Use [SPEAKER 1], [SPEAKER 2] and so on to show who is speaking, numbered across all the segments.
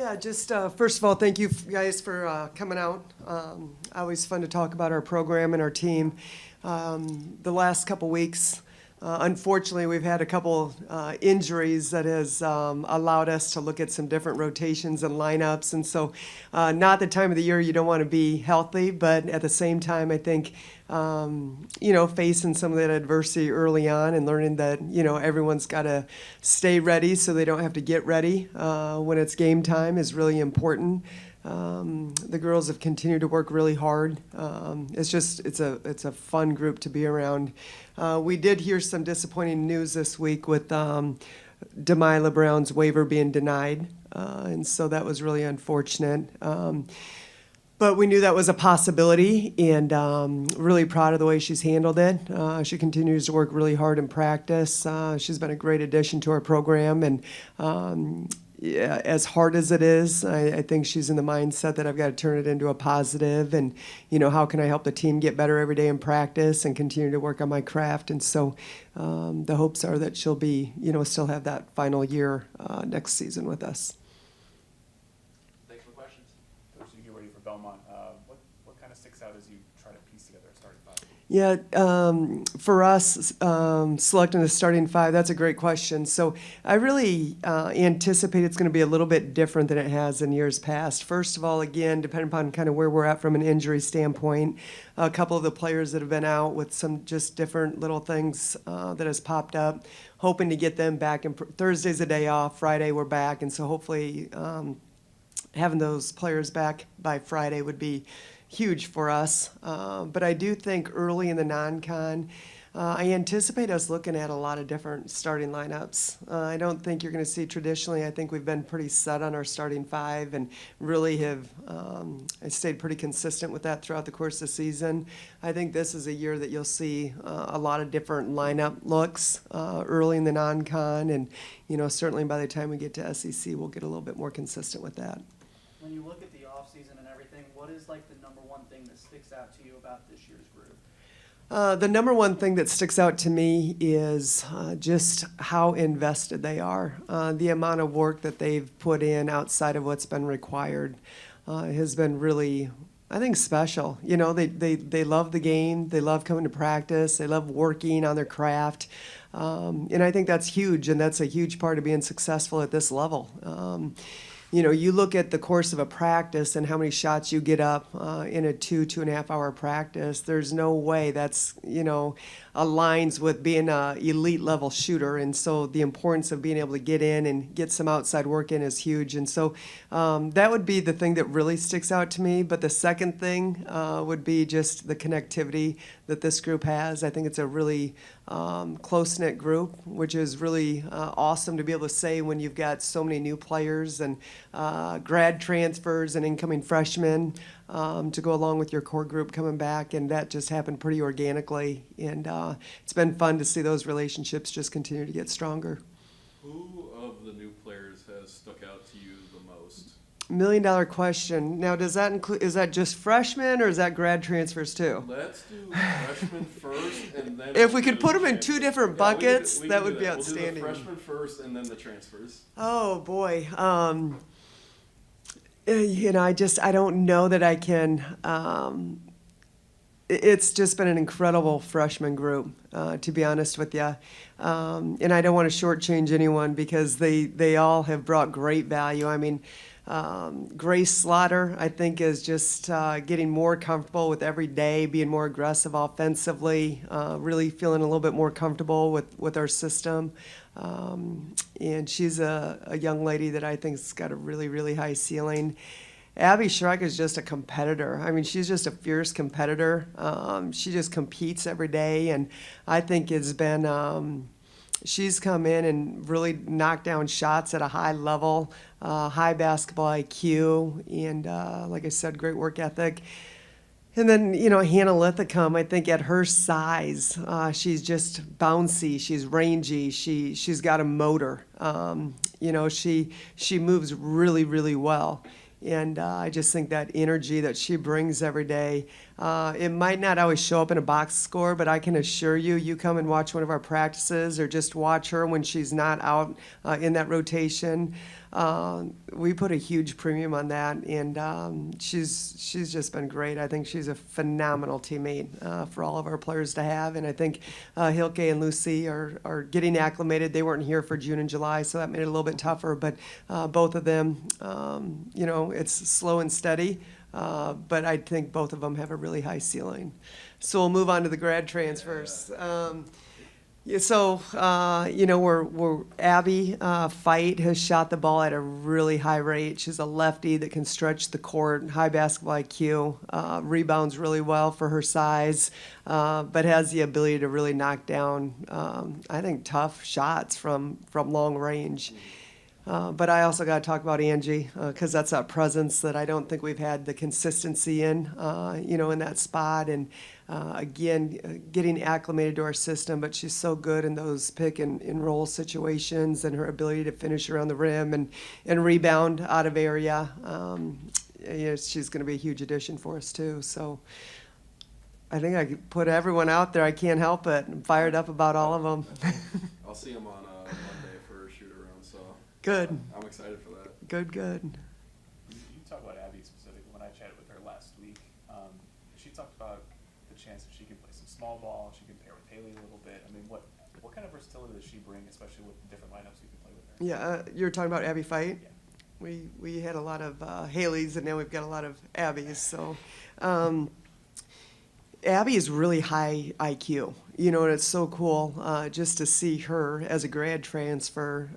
[SPEAKER 1] Yeah, just first of all, thank you guys for coming out. Always fun to talk about our program and our team. The last couple weeks, unfortunately, we've had a couple injuries that has allowed us to look at some different rotations and lineups. And so not the time of the year you don't want to be healthy, but at the same time, I think, facing some of that adversity early on and learning that, everyone's got to stay ready so they don't have to get ready when it's game time is really important. The girls have continued to work really hard. It's a fun group to be around. We did hear some disappointing news this week with Delilah Brown's waiver being denied, and so that was really unfortunate. But we knew that was a possibility, and really proud of the way she's handled it. She continues to work really hard in practice. She's been a great addition to our program, and yeah, as hard as it is, I think she's in the mindset that I've got to turn it into a positive, and how can I help the team get better every day in practice and continue to work on my craft. And so the hopes are that she'll be, still have that final year next season with us.
[SPEAKER 2] Thanks for the questions. As you get ready for Belmont, what kind of sticks out as you try to piece together a starting five?
[SPEAKER 1] Yeah, for us, selecting the starting five, that's a great question. So I really anticipate it's going to be a little bit different than it has in years past. First of all, again, depending upon kind of where we're at from an injury standpoint, a couple of the players that have been out with some just different little things that has popped up, hoping to get them back. And Thursday's a day off, Friday we're back, and so hopefully having those players back by Friday would be huge for us. But I do think early in the non-con, I anticipate us looking at a lot of different starting lineups. I don't think you're going to see traditionally. I think we've been pretty set on our starting five and really have stayed pretty consistent with that throughout the course of the season. I think this is a year that you'll see a lot of different lineup looks early in the non-con, and certainly by the time we get to SEC, we'll get a little bit more consistent with that.
[SPEAKER 3] When you look at the offseason and everything, what is like the number one thing that sticks out to you about this year's group?
[SPEAKER 1] The number one thing that sticks out to me is just how invested they are. The amount of work that they've put in outside of what's been required has been really, I think, special. They love the game. They love coming to practice. They love working on their craft. And I think that's huge, and that's a huge part of being successful at this level. You look at the course of a practice and how many shots you get up in a 2.5 hour practice. There's no way that's, aligns with being an elite level shooter. And so the importance of being able to get in and get some outside work in is huge. And so that would be the thing that really sticks out to me. But the second thing would be just the connectivity that this group has. I think it's a really close-knit group, which is really awesome to be able to say when you've got so many new players and grad transfers and incoming freshmen to go along with your core group coming back, and that just happened pretty organically, and it's been fun to see those relationships just continue to get stronger.
[SPEAKER 4] Who of the new players has stuck out to you the most?
[SPEAKER 1] $1 million question. Now, does that include? Is that just freshmen or is that grad transfers too?
[SPEAKER 4] Let's do freshmen first, and then
[SPEAKER 1] if we could put them in two different buckets, that would be outstanding.
[SPEAKER 4] We'll do the freshmen first, and then the transfers.
[SPEAKER 1] Oh boy. I don't know that I can. It's just been an incredible freshman group, to be honest with you. And I don't want to shortchange anyone because they all have brought great value. I mean, Grace Slaughter, I think, is just getting more comfortable with every day, being more aggressive offensively, really feeling a little bit more comfortable with our system. And she's a young lady that I think's got a really, really high ceiling. Abby Shrek is just a competitor. I mean, she's just a fierce competitor. She just competes every day, and I think it's been she's come in and really knocked down shots at a high level, high basketball IQ, and like I said, great work ethic. And then, Hannah Lithicum, I think at her size, she's just bouncy, she's rangy, she's got a motor. She moves really, really well. And I just think that energy that she brings every day, It might not always show up in a box score, but I can assure you, you come and watch one of our practices or just watch her when she's not out in that rotation. We put a huge premium on that, and she's just been great. I think she's a phenomenal teammate for all of our players to have, and I think Hilke and Lucy are getting acclimated. They weren't here for June and July, so that made it a little bit tougher, but both of them, it's slow and steady, but I think both of them have a really high ceiling. So we'll move on to the grad transfers. Yeah, so, we're Abby Fight has shot the ball at a really high rate. She's a lefty that can stretch the court, high basketball IQ, rebounds really well for her size, but has the ability to really knock down, I think, tough shots from long range. But I also got to talk about Angie because that's that presence that I don't think we've had the consistency in that spot. And again, getting acclimated to our system, but she's so good in those pick and roll situations and her ability to finish around the rim and rebound out of area. She's going to be a huge addition for us too. So I think I could put everyone out there. I can't help it. I'm fired up about all of them.
[SPEAKER 4] I'll see him on Monday for a shoot around, so.
[SPEAKER 1] Good.
[SPEAKER 4] I'm excited for that.
[SPEAKER 1] Good.
[SPEAKER 2] You talk about Abby specifically. When I chatted with her last week, she talked about the chance that she can play some small ball. She can pair with Haley a little bit. I mean, what kind of versatility does she bring, especially with the different lineups you can play with her?
[SPEAKER 1] Yeah, you're talking about Abby Fight?
[SPEAKER 2] Yeah.
[SPEAKER 1] We had a lot of Haley's, and now we've got a lot of Abby's. So Abby is really high IQ, and it's so cool just to see her as a grad transfer,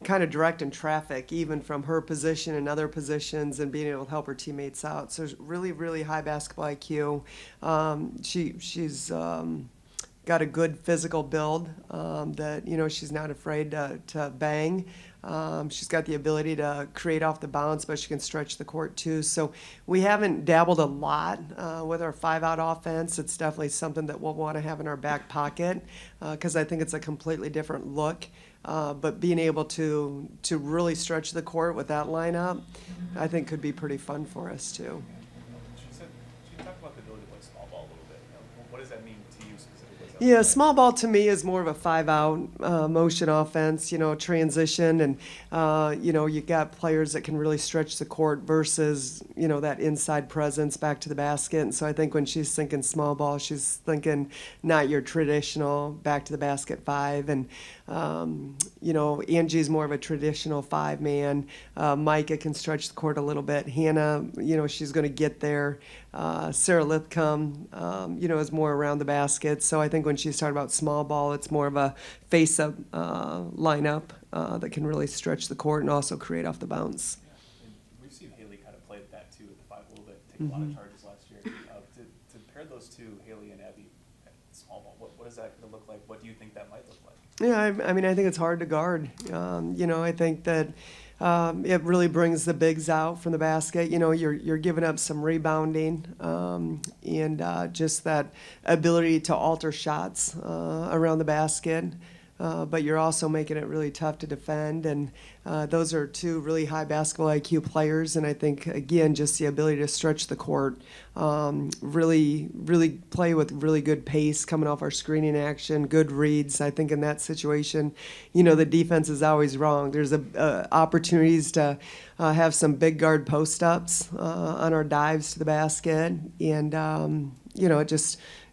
[SPEAKER 1] kind of directing traffic, even from her position and other positions, and being able to help her teammates out. So really, really high basketball IQ. She's got a good physical build that, she's not afraid to bang. She's got the ability to create off the bounce, but she can stretch the court too. So we haven't dabbled a lot with our 5-out offense. It's definitely something that we'll want to have in our back pocket because I think it's a completely different look. But being able to really stretch the court with that lineup, I think could be pretty fun for us too.
[SPEAKER 2] She talked about the ability to play small ball a little bit. What does that mean to you specifically?
[SPEAKER 1] Yeah, small ball to me is more of a 5-out motion offense, transition, and you got players that can really stretch the court versus that inside presence back to the basket. And so I think when she's thinking small ball, she's thinking not your traditional back to the basket 5. And Angie's more of a traditional 5-man. Micah can stretch the court a little bit. Hannah, she's going to get there. Sarah Lithcom, is more around the basket. So I think when she's talking about small ball, it's more of a face-up lineup that can really stretch the court and also create off the bounce.
[SPEAKER 2] Yeah. And we've seen Haley kind of play that too at the 5 a little bit, take a lot of charges last year. To pair those two, Haley and Abby, at small ball, what is that going to look like? What do you think that might look like?
[SPEAKER 1] Yeah, I mean, I think it's hard to guard. I think that it really brings the bigs out from the basket. You're giving up some rebounding and just that ability to alter shots around the basket. But you're also making it really tough to defend. And those are two really high basketball IQ players. And I think, again, just the ability to stretch the court, really play with really good pace coming off our screening action, good reads. I think in that situation, the defense is always wrong. There's opportunities to have some big guard post-ups on our dives to the basket. And,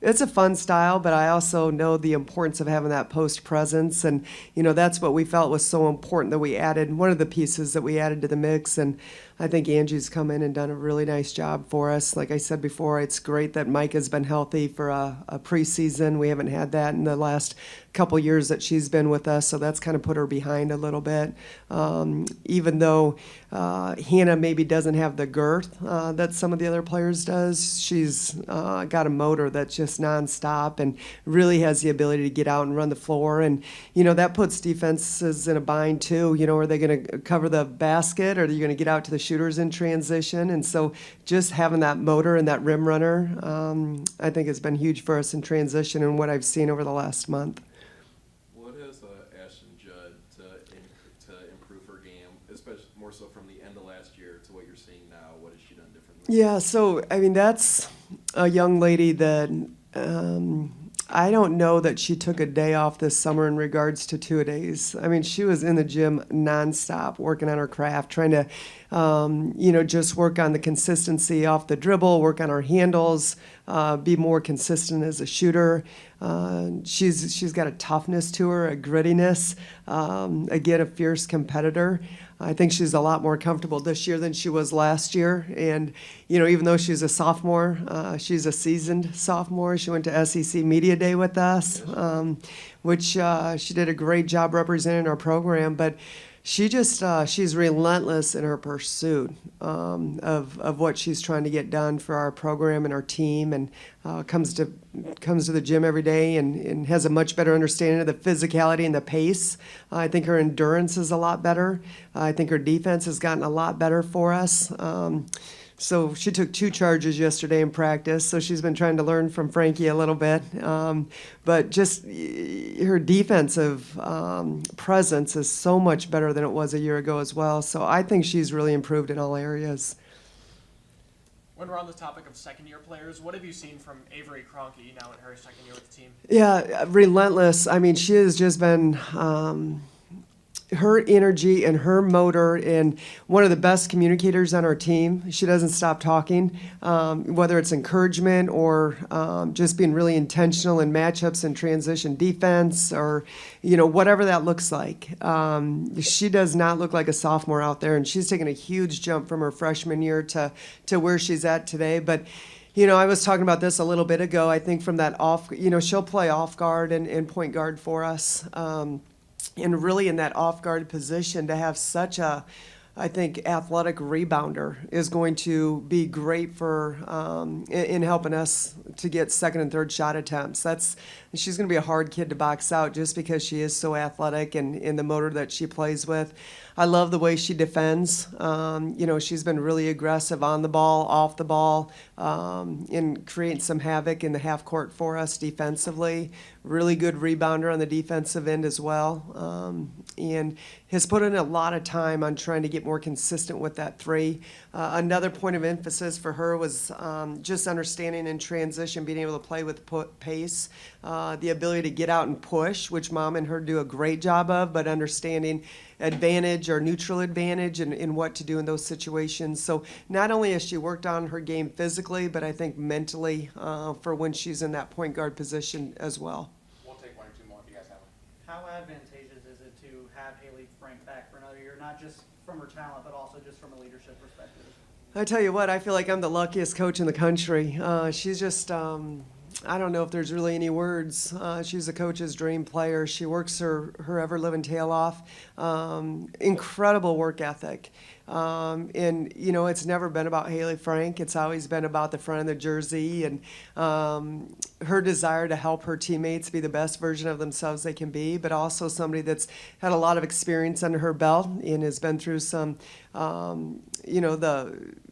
[SPEAKER 1] it's a fun style, but I also know the importance of having that post presence. And, that's what we felt was so important that we added, one of the pieces that we added to the mix. And I think Angie's come in and done a really nice job for us. Like I said before, it's great that Mike has been healthy for a preseason. We haven't had that in the last couple years that she's been with us, so that's kind of put her behind a little bit. Even though Hannah maybe doesn't have the girth that some of the other players does, she's got a motor that's just nonstop and really has the ability to get out and run the floor. And, that puts defenses in a bind too. Are they going to cover the basket, or are you going to get out to the shooters in transition? And so just having that motor and that rim runner, I think has been huge for us in transition and what I've seen over the last month.
[SPEAKER 4] What has Ashton Judd to improve her game, especially more so from the end of last year to what you're seeing now? What has she done differently?
[SPEAKER 1] Yeah, so I mean that's a young lady that I don't know that she took a day off this summer in regards to two-a-days. I mean, she was in the gym nonstop, working on her craft, trying to, just work on the consistency off the dribble, work on her handles, be more consistent as a shooter. She's got a toughness to her, a grittiness, again, a fierce competitor. I think she's a lot more comfortable this year than she was last year. And, even though she's a sophomore, she's a seasoned sophomore. She went to SEC Media Day with us, which she did a great job representing our program. But she just, she's relentless in her pursuit of what she's trying to get done for our program and our team, and comes to the gym every day and has a much better understanding of the physicality and the pace. I think her endurance is a lot better. I think her defense has gotten a lot better for us. So she took 2 charges yesterday in practice, so she's been trying to learn from Frankie a little bit. But just her defensive presence is so much better than it was a year ago as well. So I think she's really improved in all areas.
[SPEAKER 5] When we're on the topic of second-year players, what have you seen from Avery Kony now in her second year with the team?
[SPEAKER 1] Yeah, relentless. I mean, she has just been her energy and her motor, and one of the best communicators on our team. She doesn't stop talking, whether it's encouragement or just being really intentional in matchups and transition defense, or whatever that looks like. She does not look like a sophomore out there, and she's taken a huge jump from her freshman year to where she's at today. But I was talking about this a little bit ago. I think from that off, she'll play off guard and point guard for us. And really in that off-guard position, to have such a, I think, athletic rebounder is going to be great for in helping us to get second and third shot attempts. She's going to be a hard kid to box out just because she is so athletic and in the motor that she plays with. I love the way she defends. She's been really aggressive on the ball, off the ball, and creating some havoc in the half court for us defensively. Really good rebounder on the defensive end as well, and has put in a lot of time on trying to get more consistent with that three. Another point of emphasis for her was just understanding in transition, being able to play with pace, the ability to get out and push, which Mom and her do a great job of, but understanding advantage or neutral advantage and what to do in those situations. So not only has she worked on her game physically, but I think mentally for when she's in that point guard position as well.
[SPEAKER 5] We'll take 1 or 2 more if you guys have them.
[SPEAKER 3] How advantageous is it to have Haley Frank back for another year, not just from her talent, but also just from a leadership perspective?
[SPEAKER 1] I tell you what, I feel like I'm the luckiest coach in the country. She's just, I don't know if there's really any words. She's a coach's dream player. She works her ever-living tail off. Incredible work ethic. And, it's never been about Haley Frank. It's always been about the front of the jersey and her desire to help her teammates be the best version of themselves they can be, but also somebody that's had a lot of experience under her belt and has been through some,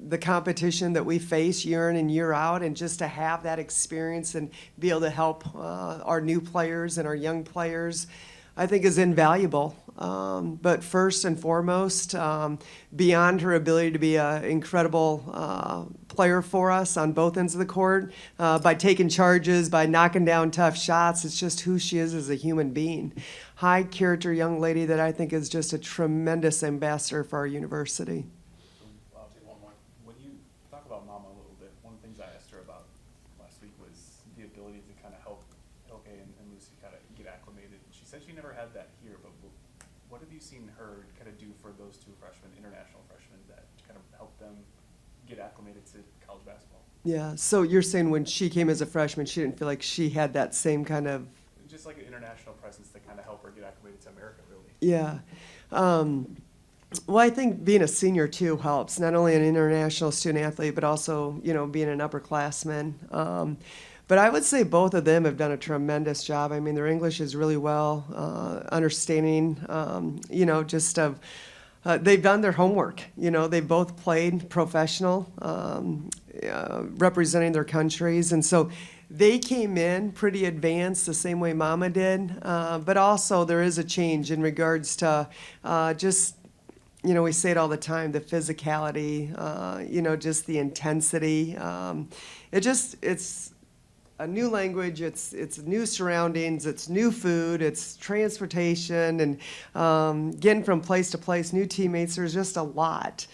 [SPEAKER 1] the competition that we face year in and year out, and just to have that experience and be able to help our new players and our young players, I think is invaluable. But first and foremost, beyond her ability to be an incredible player for us on both ends of the court, by taking charges, by knocking down tough shots, it's just who she is as a human being. High character young lady that I think is just a tremendous ambassador for our university.
[SPEAKER 2] I'll take 1 more. When you talk about Mama a little bit, one of the things I asked her about last week was the ability to kind of help Hilke and Lucy kind of get acclimated. She said she never had that here, but what have you seen her kind of do for those 2 freshmen, international freshmen, that kind of helped them get acclimated to college basketball? Yeah, so you're saying when she came as a freshman, she didn't feel like she had that same kind of... Just like an international presence to kind of help her get acclimated to America, really. Yeah. Well, I think being a senior, too, helps. Not only an international student athlete, but also, being an upperclassman. But I would say both of them have done a tremendous job. I mean, their English is really well, understanding, just of, they've done their homework. They've both played professional, representing their countries. And so they came in pretty advanced the same way Mama did. But also there is a change in regards to just
[SPEAKER 1] you know, we say it all the time, the physicality, you know, just the intensity. It's a new language, it's new surroundings, it's new food, it's transportation, and getting from place to place, new teammates, there's just a lot.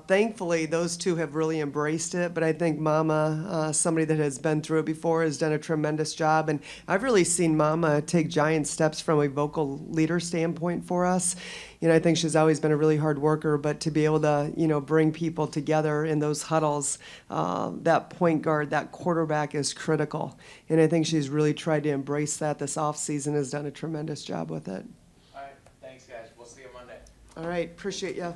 [SPEAKER 1] Thankfully, those two have really embraced it, but I think Mama, somebody that has been through it before, has done a tremendous job, and I've really seen Mama take giant steps from a vocal leader standpoint for us. You know, I think she's always been a really hard worker, but to be able to, you know, bring people together in those huddles, that point guard, that quarterback is critical. And I think she's really tried to embrace that this offseason, has done a tremendous job with it.
[SPEAKER 6] All right, thanks, guys. We'll see you Monday.
[SPEAKER 1] All right, appreciate you.